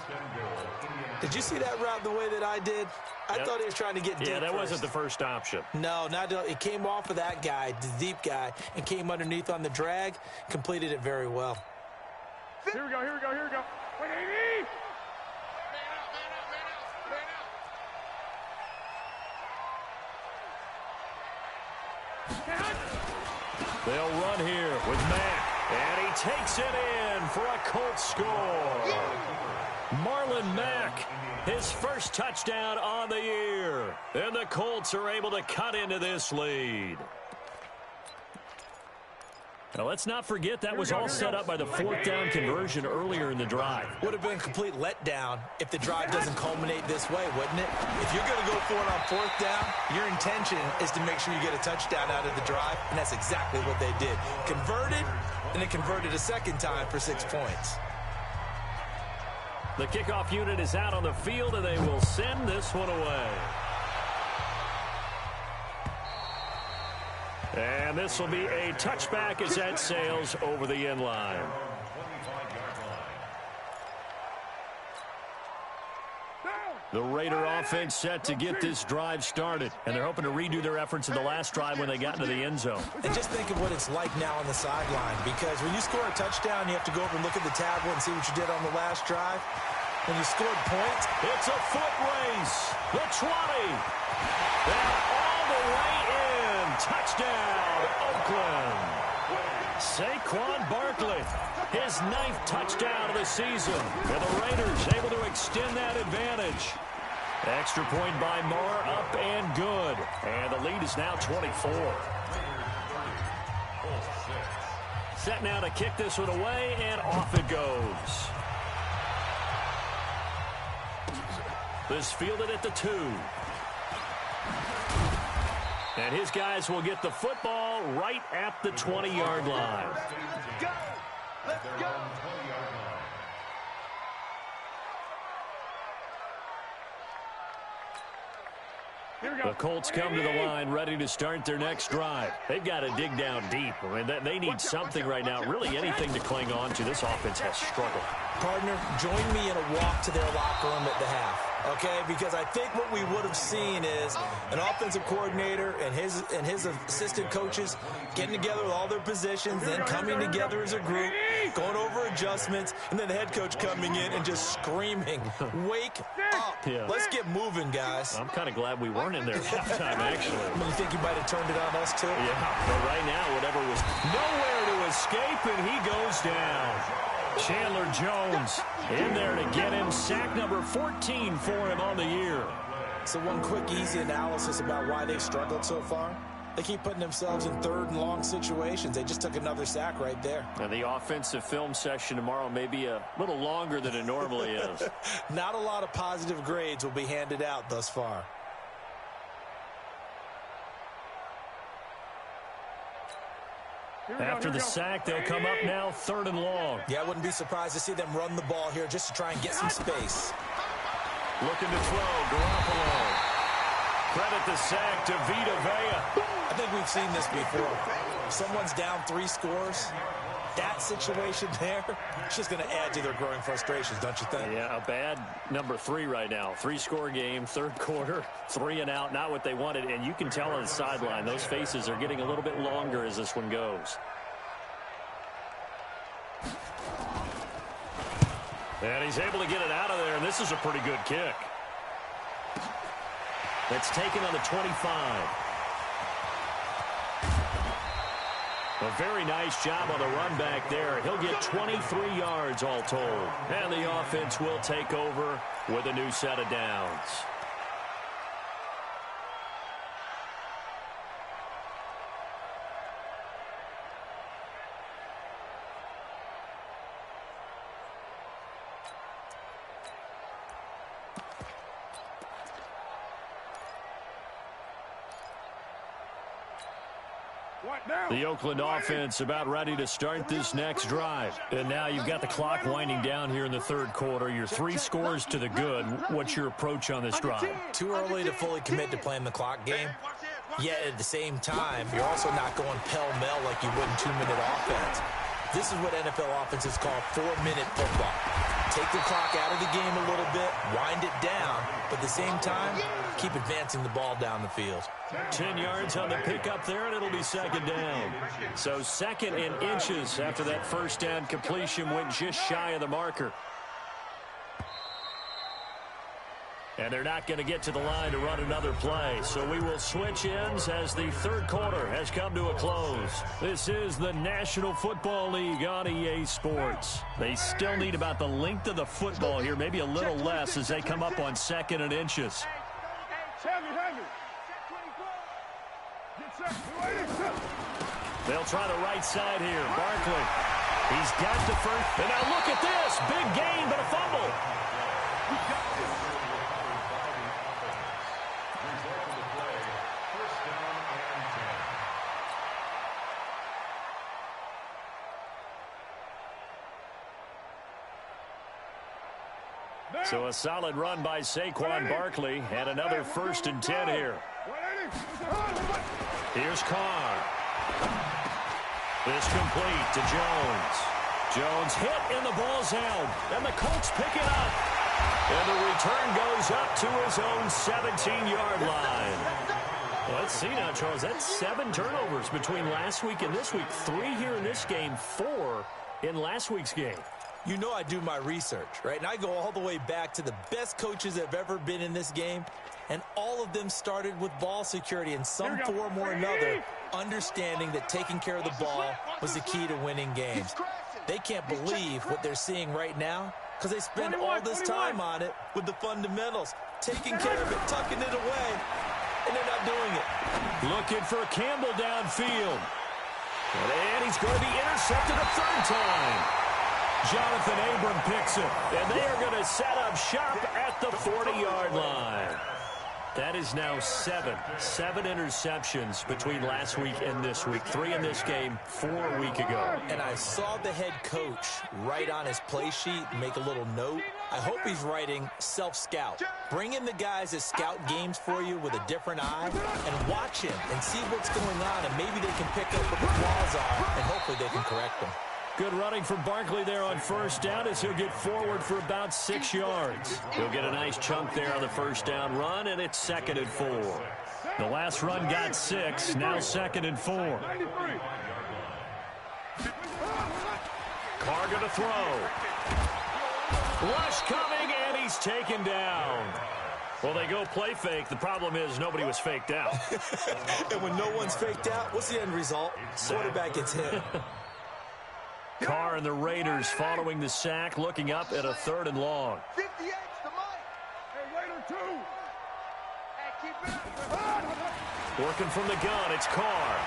Did you see that route the way that I did? I thought he was trying to get deep. Yeah, that first. wasn't the first option. No, it came off of that guy, the deep guy, and came underneath on the drag, completed it very well. Here we go, here we go, here we go. Wait, 80! They'll run here with Mack, and he takes it in for a Colts score. Marlon Mack, his first touchdown on the year. And the Colts are able to cut into this lead. Now, let's not forget that was all set up by the 4th down conversion earlier in the drive. Would have been a complete letdown if the drive doesn't culminate this way, wouldn't it? If you're going to go for it on 4th down, your intention is to make sure you get a touchdown out of the drive, and that's exactly what they did. Converted, and then converted a second time for 6 points. The kickoff unit is out on the field, and they will send this one away. And this will be a touchback as that sails over the end line. The Raider offense set to get this drive started, and they're hoping to redo their efforts in the last drive when they got into the end zone. And just think of what it's like now on the sideline, because when you score a touchdown, you have to go over and look at the tablet and see what you did on the last drive. When you scored points, it's a foot race. The 20. And all the way in. Touchdown, Oakland. Saquon Barkley, his 9th touchdown of the season. And the Raiders able to extend that advantage. Extra point by Moore, up and good. And the lead is now 24. Set now to kick this one away, and off it goes. This fielded at the 2. And his guys will get the football right at the 20-yard line. Go! Let's go! The Colts come to the line ready to start their next drive. They've got to dig down deep. I mean, they need something right now, really anything to cling on to. This offense has struggled. Partner, join me in a walk to their locker room at the half. Okay, because I think what we would have seen is an offensive coordinator and his assistant coaches getting together with all their positions, then coming together as a group, going over adjustments, and then the head coach coming in and just screaming, "Wake up! Yeah. Let's get moving, guys." I'm kind of glad we weren't in there at halftime, actually. You think you might have turned it on us too? Yeah, but right now, whatever was nowhere to escape, and he goes down. Chandler Jones in there to get him. Sack number 14 for him on the year. So one quick, easy analysis about why they've struggled so far. They keep putting themselves in 3rd and long situations. They just took another sack right there. And the offensive film session tomorrow may be a little longer than it normally is. Not a lot of positive grades will be handed out thus far. After the sack, they'll come up now 3rd and long. Yeah, I wouldn't be surprised to see them run the ball here just to try and get some space. Looking to throw, Garoppolo. Credit the sack to Vita Vea. I think we've seen this before. If someone's down 3 scores, that situation there, it's just going to add to their growing frustrations, don't you think? Yeah, a bad number 3 right now. 3-score game, 3rd quarter, 3 and out, not what they wanted. And you can tell on the sideline, those faces are getting a little bit longer as this one goes. And he's able to get it out of there, and this is a pretty good kick. That's taken on the 25. A very nice job on the run back there. He'll get 23 yards all told. And the offense will take over with a new set of downs. The Oakland offense about ready to start this next drive. And now you've got the clock winding down here in the third quarter. You're 3 scores to the good. What's your approach on this drive? Too early to fully commit to playing the clock game. Yet at the same time, you're also not going pell-mell like you would in 2-minute offense. This is what NFL offenses call 4-minute football. Take the clock out of the game a little bit, wind it down, but at the same time, keep advancing the ball down the field. 10 yards on the pickup there, and it'll be second down. So 2nd and inches after that first down completion went just shy of the marker. And they're not going to get to the line to run another play. So we will switch ends as the third quarter has come to a close. This is the National Football League on EA Sports. They still need about the length of the football here, maybe a little less as they come up on 2nd and inches. They'll try the right side here. Barkley. He's got the first. And now look at this. Big gain, but a fumble. So a solid run by Saquon Barkley and another 1st and 10 here. Here's Carr. This complete to Jones. Jones hit and the ball's out. And the Colts pick it up. And the return goes up to his own 17-yard line. Let's see now, Charles. That's 7 turnovers between last week and this week. 3 here in this game, 4 in last week's game. You know I do my research, right? And I go all the way back to the best coaches that have ever been in this game, and all of them started with ball security in some form or another, understanding that taking care of the ball was the key to winning games. They can't believe what they're seeing right now because they spend all this time on it with the fundamentals, taking care of it, tucking it away, and they're not doing it. Looking for Campbell downfield. And he's going to be intercepted a 3rd time. Jonathan Abram picks it, and they are going to set up shop at the 40-yard line. That is now 7 interceptions between last week and this week. 3 in this game, 4 a week ago. And I saw the head coach write on his play sheet, make a little note. I hope he's writing self-scout. Bring in the guys that scout games for you with a different eye and watch him and see what's going on, and maybe they can pick up what the flaws are, and hopefully they can correct them. Good running from Barkley there on 1st down as he'll get forward for about 6 yards. He'll get a nice chunk there on the 1st down run, and it's 2nd and 4. The last run got 6, now 2nd and 4. Carr gonna throw. Rush coming, and he's taken down. Well, they go play fake. The problem is nobody was faked out. And when no one's faked out, what's the end result? Quarterback gets hit. Carr and the Raiders following the sack, looking up at a 3rd and long. 58's the mic. Hey, Raider 2. Hey, keep it. Working from the gun, it's Carr.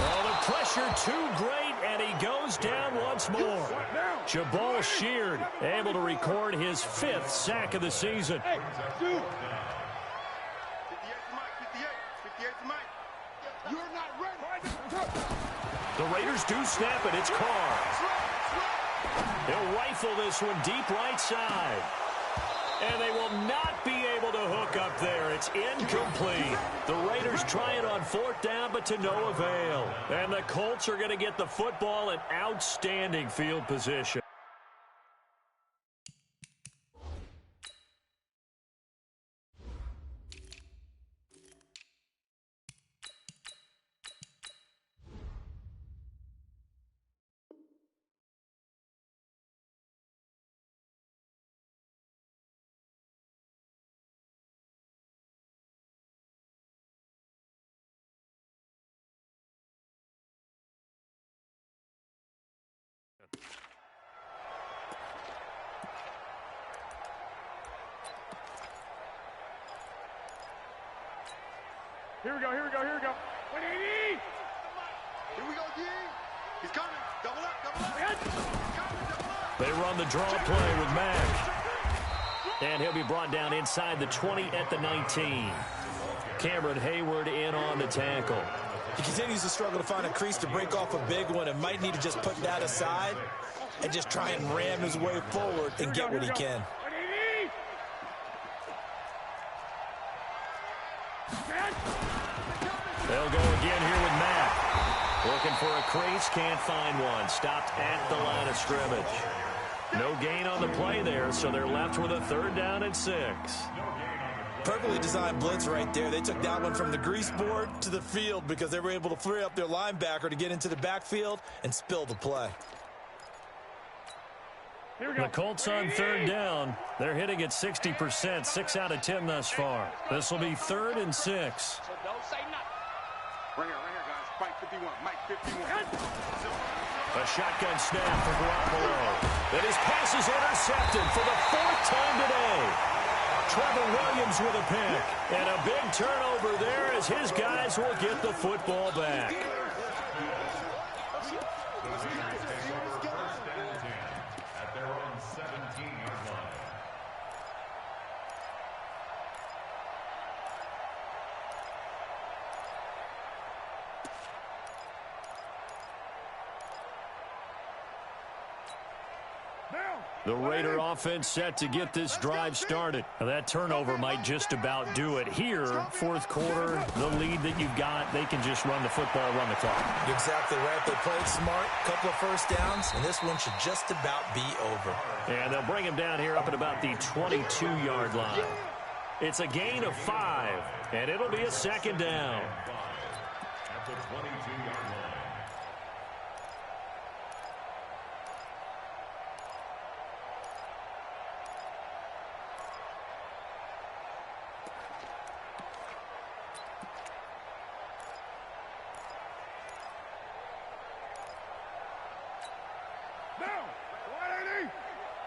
Oh, the pressure too great, and he goes down once more. Jabal Sheard able to record his 5th sack of the season. Hey, 58's the mic. 58's the mic. You're not ready. The Raiders do snap it. It's Carr. He'll rifle this one deep right side. And they will not be able to hook up there. It's incomplete. The Raiders try it on 4th down, but to no avail. And the Colts are going to get the football in outstanding field position. Here we go, here we go, here we go. 180! Here we go, D. He's coming. Double up, double up. He's coming, double up. They run the draw play with Mack. And he'll be brought down inside the 20 at the 19. Cameron Hayward in on the tackle. He continues to struggle to find a crease to break off a big one and might need to just put that aside and just try and ram his way forward and get what he can. They'll go again here with Matt. Looking for a crease, can't find one. Stopped at the line of scrimmage. No gain on the play there, so they're left with a 3rd down and 6. Perfectly designed blitz right there. They took that one from the grease board to the field because they were able to free up their linebacker to get into the backfield and spill the play. The Colts on 3rd down. They're hitting at 60%, 6 out of 10 thus far. This will be 3rd and 6. So don't say nothing. Right here, guys. Mike 51. Mike 51. A shotgun snap for Garoppolo. And his pass is intercepted for the 4th time today. Trevor Williams with a pick. And a big turnover there as his guys will get the football back. The Raider offense set to get this drive started. Now that turnover might just about do it here. 4th quarter, the lead that you've got, they can just run the football, run the clock. You're exactly right. They played smart, couple of first downs, and this one should just about be over. And they'll bring him down here up at about the 22-yard line. It's a gain of 5, and it'll be a 2nd down. At the 22-yard line.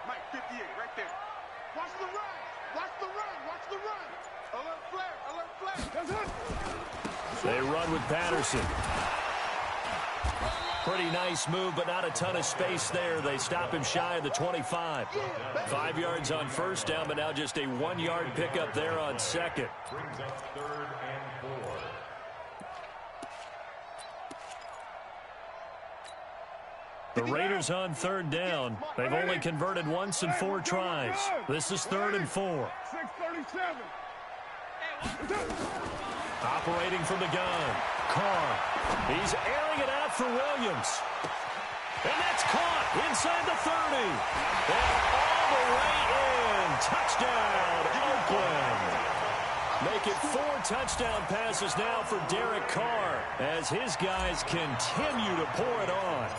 Mike 58, right there. Watch the run. Watch the run. Watch the run. Alert flare. Alert flare. They run with Patterson. Pretty nice move, but not a ton of space there. They stop him shy of the 25. 5 yards on 1st down, but now just a 1-yard pickup there on 2nd. Brings up 3rd and 4. The Raiders on 3rd down. They've only converted once in 4 tries. This is 3rd and 4. 637. Operating from the gun. Carr. He's airing it out for Williams. And that's caught inside the 30. And all the way in. Touchdown, Oakland. Make it 4 touchdown passes now for Derek Carr as his guys continue to pour it on.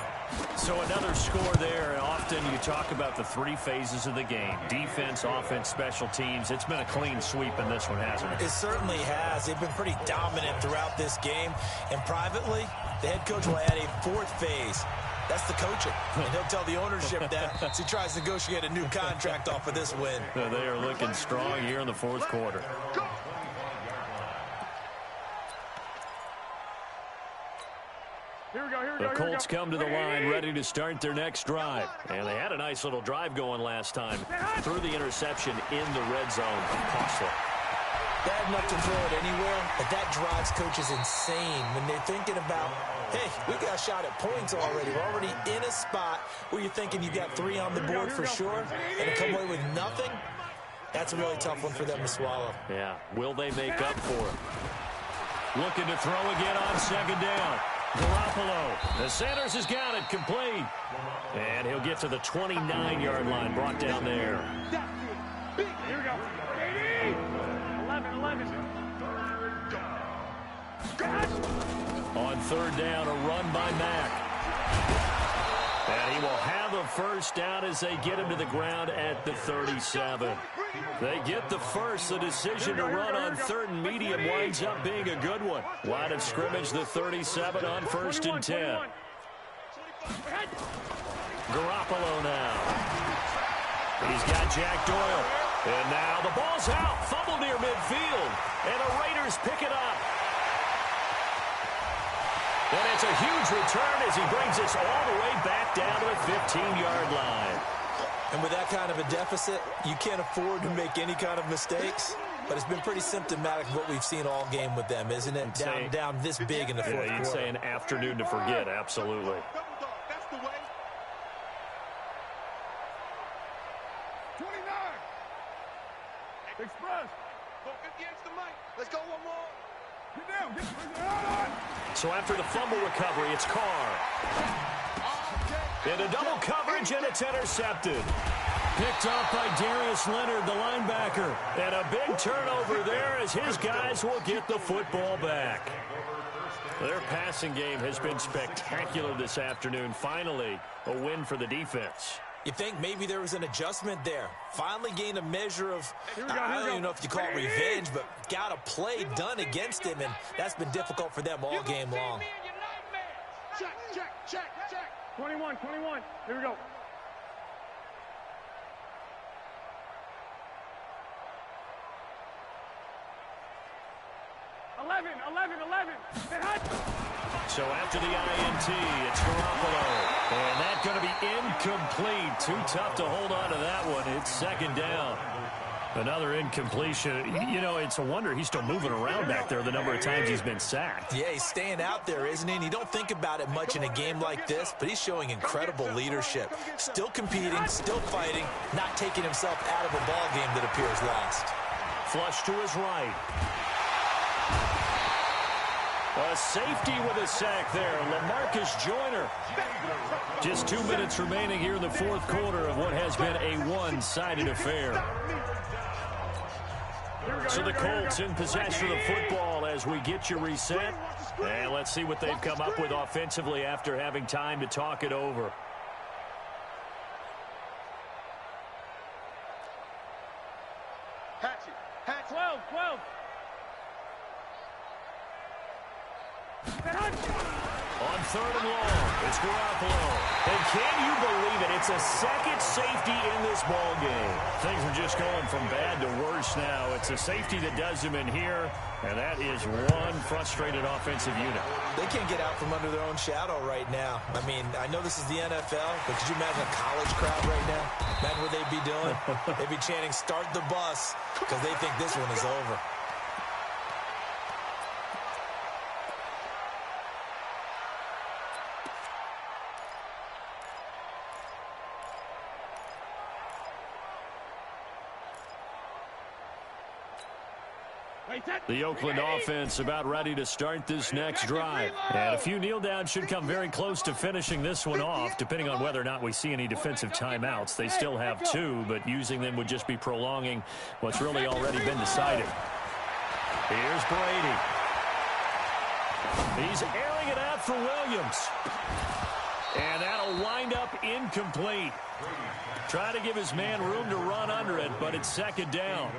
So another score there, and often you talk about the 3 phases of the game. Defense, offense, special teams. It's been a clean sweep in this one, hasn't it? It certainly has. They've been pretty dominant throughout this game. And privately, the head coach will add a 4th phase. That's the coaching. And he'll tell the ownership that as he tries to negotiate a new contract off of this win. They are looking strong here in the 4th quarter. Here we go, here we The go. Colts come to the line ready to start their next drive. And they had a nice little drive going last time. Threw the interception in the red zone. Costly. Bad enough to throw it anywhere, but that drives coaches insane when they're thinking about, hey, we got a shot at points already. We're already in a spot where you're thinking you got 3 on the board for sure, and to come away with nothing, that's a really tough one for them to swallow. Yeah, will they make up for it? Looking to throw again on 2nd down. Garoppolo. The Sanders has got it complete. And he'll get to the 29-yard line, brought down there. Here we go. 11. On 3rd down, a run by Mack. And he will have a 1st down as they get him to the ground at the 37. They get the first. The decision to run on 3rd and medium winds up being a good one. Line of scrimmage, the 37 on 1st and 10. Garoppolo now. He's got Jack Doyle. And now the ball's out. Fumble near midfield. And the Raiders pick it up. And it's a huge return as he brings us all the way back down to the 15-yard line. And with that kind of a deficit, you can't afford to make any kind of mistakes. but it's been pretty symptomatic of what we've seen all game with them, isn't it? Down this big in the fourth quarter. You'd say an afternoon to forget, absolutely. That's the way. 29. Express. Go 50 extra mic. Let's go one more. Get down. Get down. So after the fumble recovery, it's Carr. Into double coverage, and it's intercepted. Picked off by Darius Leonard, the linebacker. And a big turnover there as his guys will get the football back. Their passing game has been spectacular this afternoon. Finally, a win for the defense. You think maybe there was an adjustment there. Finally gained a measure of, I don't even know if you call it revenge, but got a play done against him, and that's been difficult for them all game long. Check. 21. Here we go. Eleven. So after the INT, it's Garoppolo. And that's going to be incomplete. Too tough to hold on to that one. It's second down. Another incompletion. You know, it's a wonder he's still moving around back there the number of times he's been sacked. Yeah, he's staying out there, isn't he? And you don't think about it much in a game like this, but he's showing incredible leadership. Still competing, still fighting, not taking himself out of a ball game that appears lost. Flush to his right. A safety with a sack there. LaMarcus Joyner. Just 2 minutes remaining here in the fourth quarter of what has been a one-sided affair. So the Colts in possession of the football as we get you reset. And let's see what they've come up with offensively after having time to talk it over. Hatchet. 12. On third and long, it's Garoppolo. And can you believe it? It's a second safety in this ball game. Things are just going from bad to worse now. It's a safety that does them in here, and that is one frustrated offensive unit. They can't get out from under their own shadow right now. I mean, I know this is the NFL, but could you imagine a college crowd right now? Imagine what they'd be doing. They'd be chanting, "Start the bus," because they think this one is over. The Oakland offense about ready to start this next drive. And a few kneel downs should come very close to finishing this one off, depending on whether or not we see any defensive timeouts. They still have 2, but using them would just be prolonging what's really already been decided. Here's Brady. He's airing it out for Williams. And that'll wind up incomplete. Trying to give his man room to run under it, but it's second down.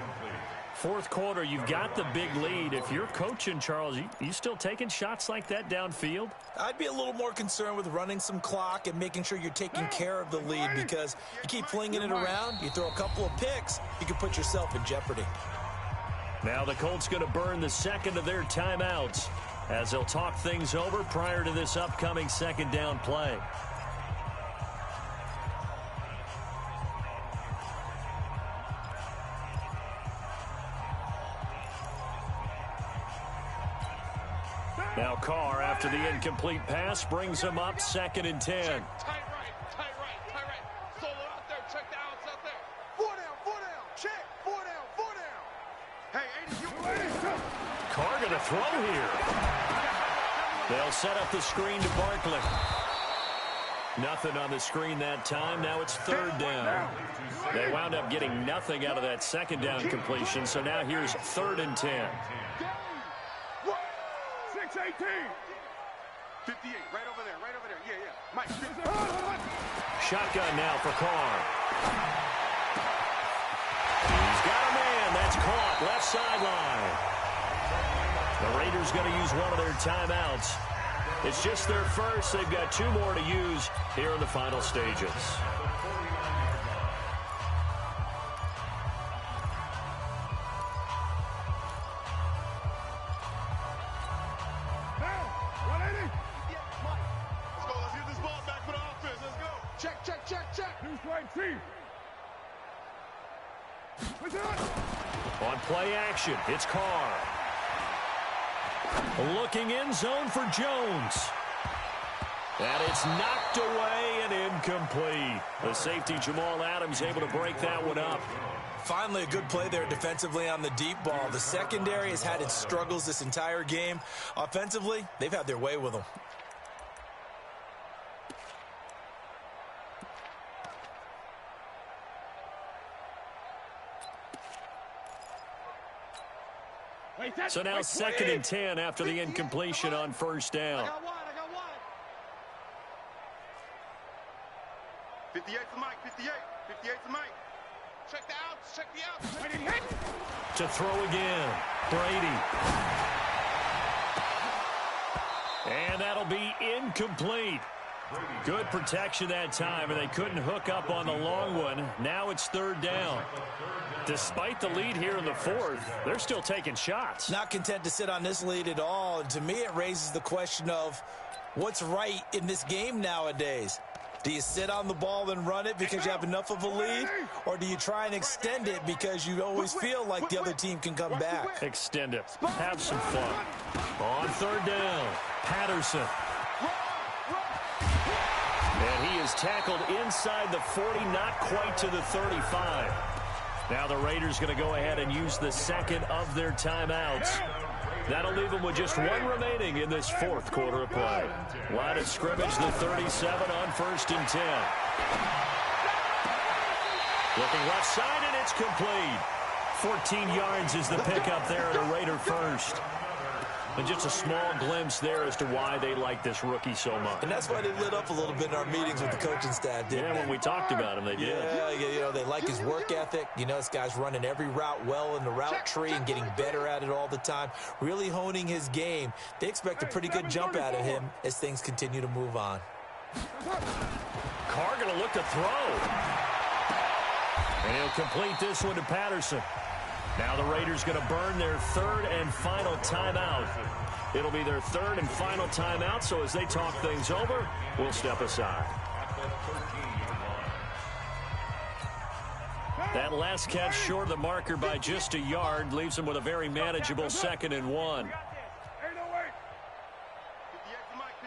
Fourth quarter, you've got the big lead. If you're coaching, Charles, you still taking shots like that downfield? I'd be a little more concerned with running some clock and making sure you're taking care of the lead, because you keep flinging it around, you throw a couple of picks, you can put yourself in jeopardy. Now the Colts going to burn the second of their timeouts as they'll talk things over prior to this upcoming second down play. Now Carr, after the incomplete pass, brings him up second and 10. Tight right. Solo out there. Check the outs out there. 4 down. Check. 4 down. Hey, 80, Carr going to throw here. They'll set up the screen to Barkley. Nothing on the screen that time. Now it's third down. They wound up getting nothing out of that second down completion, so now here's third and 10. 6-18. 58. Right over there. Yeah. Mike. Shotgun now for Carr. He's got a man. That's caught. Left sideline. The Raiders going to use one of their timeouts. It's just their first. They've got 2 more to use here in the final stages. Check. Two strike, see. What's that? On play action, it's Carr. Looking in zone for Jones. And it's knocked away and incomplete. The safety, Jamal Adams, able to break that one up. Finally, a good play there defensively on the deep ball. The secondary has had its struggles this entire game. Offensively, they've had their way with them. So now 2nd and 10 after the incompletion on first down. I got one. 58 to Mike, 58. 58 to Mike. Check the outs, check the outs. To throw again, Brady. And that'll be incomplete. Good protection that time, and they couldn't hook up on the long one. Now it's 3rd down. Despite the lead here in the 4th, they're still taking shots. Not content to sit on this lead at all. And to me, it raises the question of what's right in this game nowadays. Do you sit on the ball and run it because you have enough of a lead? Or do you try and extend it because you always feel like the other team can come back? Extend it. Have some fun. On 3rd down, Patterson. And he is tackled inside the 40, not quite to the 35. Now the Raiders going to go ahead and use the 2nd of their timeouts. That'll leave them with just one remaining in this 4th quarter of play. Line of scrimmage, the 37 on 1st and 10. Looking left side, and it's complete. 14 yards is the pickup there at a Raider first. And just a small glimpse there as to why they like this rookie so much. And that's why they lit up a little bit in our meetings with the coaching staff, didn't they? When we talked about him, they did. Yeah, you know, they like his work ethic. You know, this guy's running every route well in the route tree and getting better at it all the time, really honing his game. They expect a pretty good jump out of him as things continue to move on. Carr going to look to throw. And he'll complete this one to Patterson. Now the Raiders going to burn their 3rd and final timeout. It'll be their 3rd and final timeout, so as they talk things over, we'll step aside. That last catch short of the marker by just a yard leaves them with a very manageable 2nd and 1.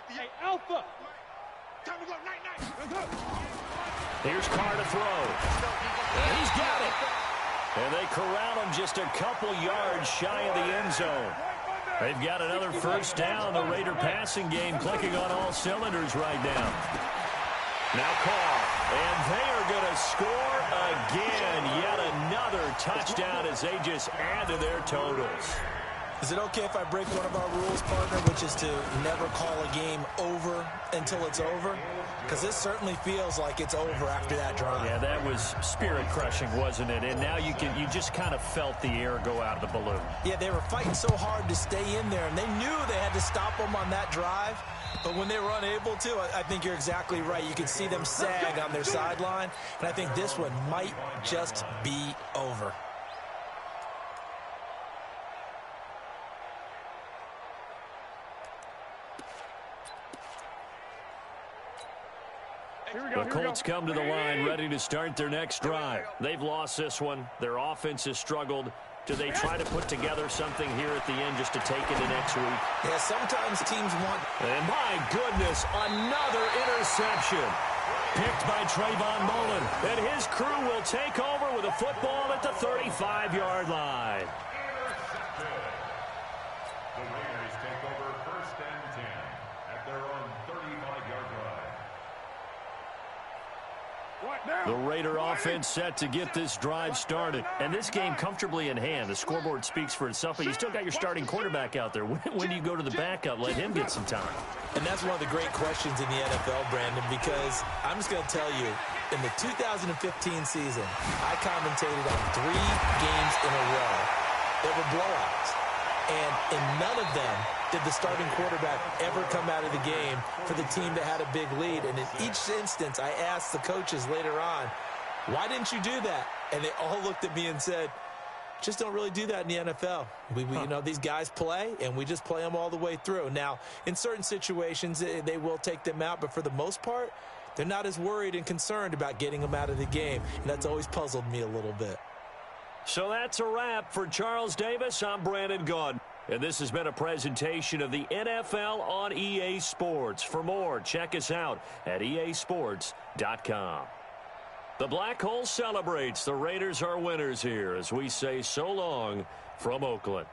Hey, Alpha. Time to go, night. Here's Carr to throw. And he's got it. And they corral him just a couple yards shy of the end zone. They've got another first down. The Raider passing game clicking on all cylinders right now. Now Carr. And they are going to score again. Yet another touchdown as they just add to their totals. Is it okay if I break one of our rules, partner, which is to never call a game over until it's over? Because this certainly feels like it's over after that drive. Yeah, that was spirit-crushing, wasn't it? And now you just kind of felt the air go out of the balloon. Yeah, they were fighting so hard to stay in there, and they knew they had to stop them on that drive. But when they were unable to, I think you're exactly right. You could see them sag on their sideline, and I think this one might just be over. The Colts come to the line ready to start their next drive. They've lost this one. Their offense has struggled. Do they try to put together something here at the end just to take into next week? Yeah, sometimes teams want... And my goodness, another interception. Picked by Trayvon Mullen. And his crew will take over with a football at the 35-yard line. The Raiders take over 1st and 10 at their own 35-yard line. The Raider offense set to get this drive started. And this game comfortably in hand. The scoreboard speaks for itself, but you still got your starting quarterback out there. When do you go to the backup? Let him get some time. And that's one of the great questions in the NFL, Brandon, because I'm just going to tell you, in the 2015 season, I commentated on 3 games in a row. They were blowouts. And in none of them did the starting quarterback ever come out of the game for the team that had a big lead. And in each instance, I asked the coaches later on, why didn't you do that? And they all looked at me and said, just don't really do that in the NFL. You know, these guys play, and we just play them all the way through. Now, in certain situations, they will take them out, but for the most part, they're not as worried and concerned about getting them out of the game. And that's always puzzled me a little bit. So that's a wrap. For Charles Davis, I'm Brandon Gaudin. And this has been a presentation of the NFL on EA Sports. For more, check us out at easports.com. The Black Hole celebrates. The Raiders are winners here as we say so long from Oakland.